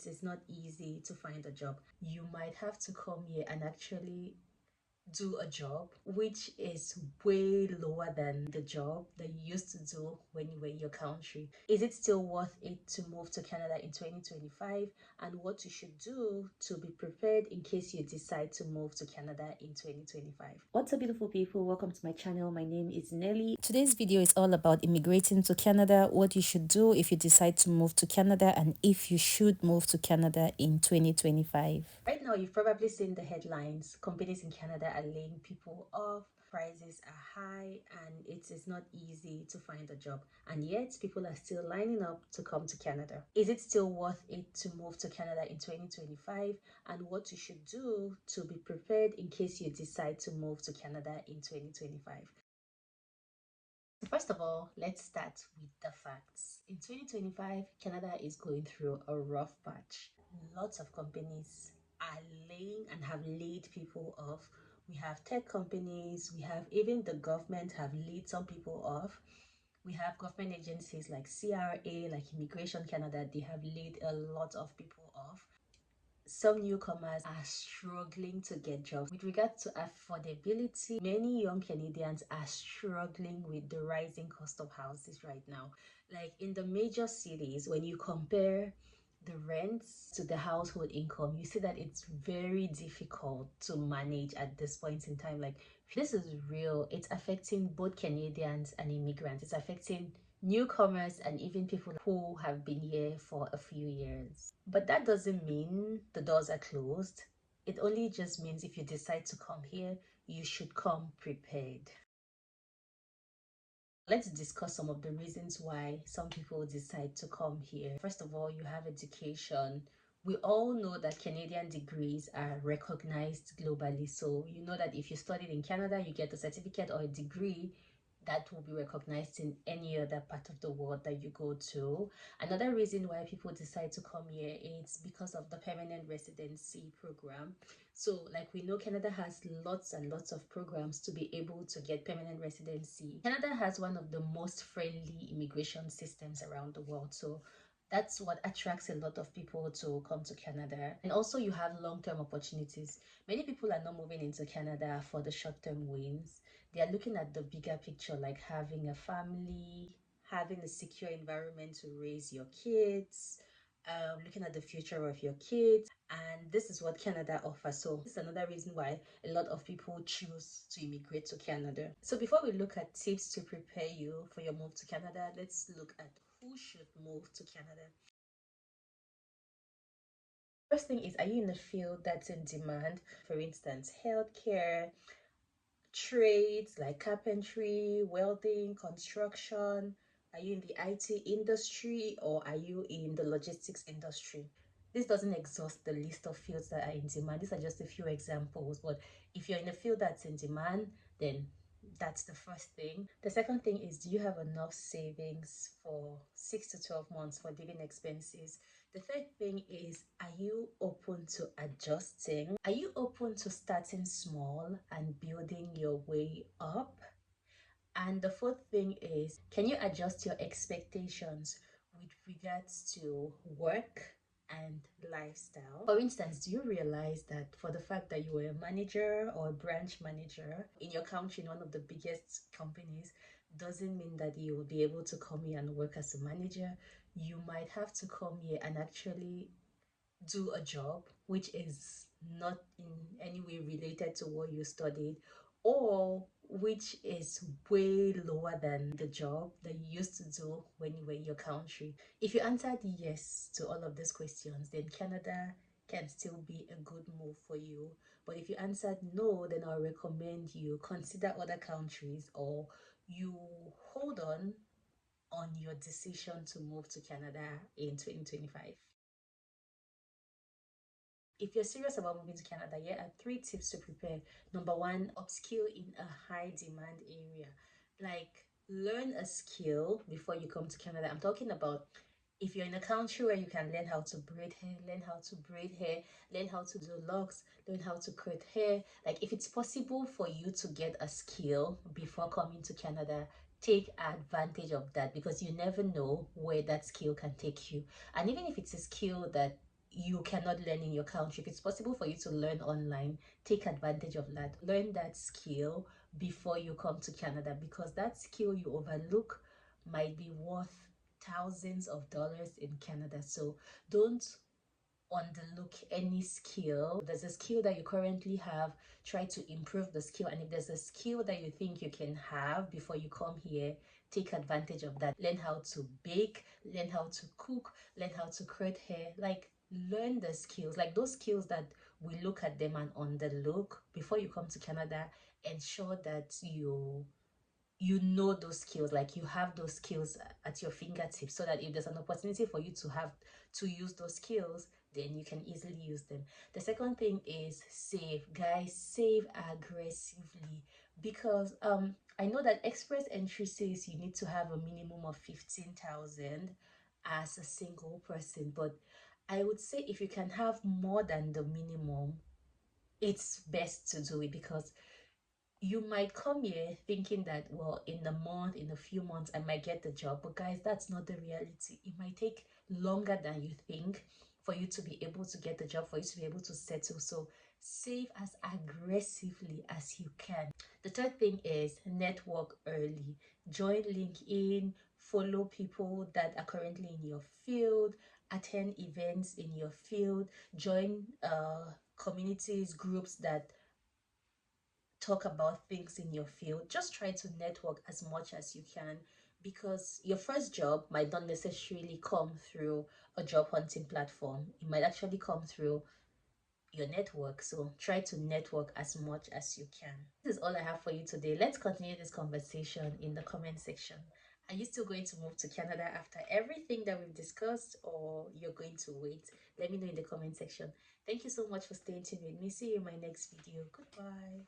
it is not easy to find a job. You might have to come here and actually do a job which is way lower than the job that you used to do when you were in your country. Is it still worth it to move to Canada in 2025? And what you should do to be prepared in case you decide to move to Canada in 2025. What's up, beautiful people? Welcome to my channel. My name is Nelly. Today's video is all about immigrating to Canada, what you should do if you decide to move to Canada, and if you should move to Canada in 2025. Right now, you've probably seen the headlines. Companies in Canada are laying people off, prices are high, and it is not easy to find a job. And yet, people are still lining up to come to Canada. Is it still worth it to move to Canada in 2025? And what you should do to be prepared in case you decide to move to Canada in 2025. First of all, let's start with the facts. In 2025, Canada is going through a rough patch. Lots of companies are laying and have laid people off. We have tech companies, we have even the government have laid some people off. We have government agencies like CRA, like Immigration Canada, they have laid a lot of people off. Some newcomers are struggling to get jobs. With regard to affordability, many young Canadians are struggling with the rising cost of houses right now. Like in the major cities, when you compare the rents to the household income, you see that it's very difficult to manage at this point in time. Like, this is real. It's affecting both Canadians and immigrants. It's affecting newcomers and even people who have been here for a few years. But that doesn't mean the doors are closed. It only just means if you decide to come here, you should come prepared. Let's discuss some of the reasons why some people decide to come here. First of all, you have education. We all know that Canadian degrees are recognized globally. So you know that if you studied in Canada, you get a certificate or a degree that will be recognized in any other part of the world that you go to. Another reason why people decide to come here is because of the permanent residency program. So like we know, Canada has lots and lots of programs to be able to get permanent residency. Canada has one of the most friendly immigration systems around the world. So that's what attracts a lot of people to come to Canada. And also you have long-term opportunities. Many people are not moving into Canada for the short-term wins. They are looking at the bigger picture, like having a family, having a secure environment to raise your kids, looking at the future of your kids. And this is what Canada offers. So this is another reason why a lot of people choose to immigrate to Canada. So before we look at tips to prepare you for your move to Canada, let's look at who should move to Canada. First thing is, are you in a field that's in demand? For instance, healthcare, trades like carpentry, welding, construction. Are you in the IT industry or are you in the logistics industry? This doesn't exhaust the list of fields that are in demand. These are just a few examples. But if you're in a field that's in demand, then that's the first thing. The second thing is, do you have enough savings for 6 to 12 months for living expenses? The third thing is, are you open to adjusting? Are you open to starting small and building your way up? And the fourth thing is, can you adjust your expectations with regards to work and lifestyle? For instance, do you realize that for the fact that you were a manager or a branch manager in your country, in one of the biggest companies, doesn't mean that you will be able to come here and work as a manager? You might have to come here and actually do a job which is not in any way related to what you studied, or which is way lower than the job that you used to do when you were in your country. If you answered yes to all of these questions, then Canada can still be a good move for you. But if you answered no, then I'll recommend you consider other countries, or you hold on your decision to move to Canada in 2025. If you're serious about moving to Canada, here are 3 tips to prepare. Number one, upskill in a high demand area. Like, learn a skill before you come to Canada. I'm talking about if you're in a country where you can learn how to braid hair, learn how to braid hair, learn how to do locks, learn how to cut hair. Like, if it's possible for you to get a skill before coming to Canada, take advantage of that, because you never know where that skill can take you. And even if it's a skill that you cannot learn in your country. If it's possible for you to learn online, take advantage of that. Learn that skill before you come to Canada, because that skill you overlook might be worth thousands of dollars in Canada. So don't underlook any skill. If there's a skill that you currently have, try to improve the skill. And if there's a skill that you think you can have before you come here, take advantage of that. Learn how to bake, learn how to cook, learn how to curd hair. Like, learn the skills, like those skills that we look at them and underlook. Before you come to Canada, ensure that you know those skills, like you have those skills at your fingertips, so that if there's an opportunity for you to have to use those skills, then you can easily use them. The second thing is save. Guys, save aggressively, because I know that express entry says you need to have a minimum of 15,000 as a single person, but I would say if you can have more than the minimum, it's best to do it, because you might come here thinking that, well, in a month, in a few months, I might get the job. But guys, that's not the reality. It might take longer than you think for you to be able to get the job, for you to be able to settle. So save as aggressively as you can. The third thing is network early. Join LinkedIn, follow people that are currently in your field, attend events in your field, join communities, groups that talk about things in your field. Just try to network as much as you can, because your first job might not necessarily come through a job hunting platform. It might actually come through your network. So try to network as much as you can. This is all I have for you today. Let's continue this conversation in the comment section. Are you still going to move to Canada after everything that we've discussed, or you're going to wait? Let me know in the comment section. Thank you so much for staying tuned with me. See you in my next video. Goodbye.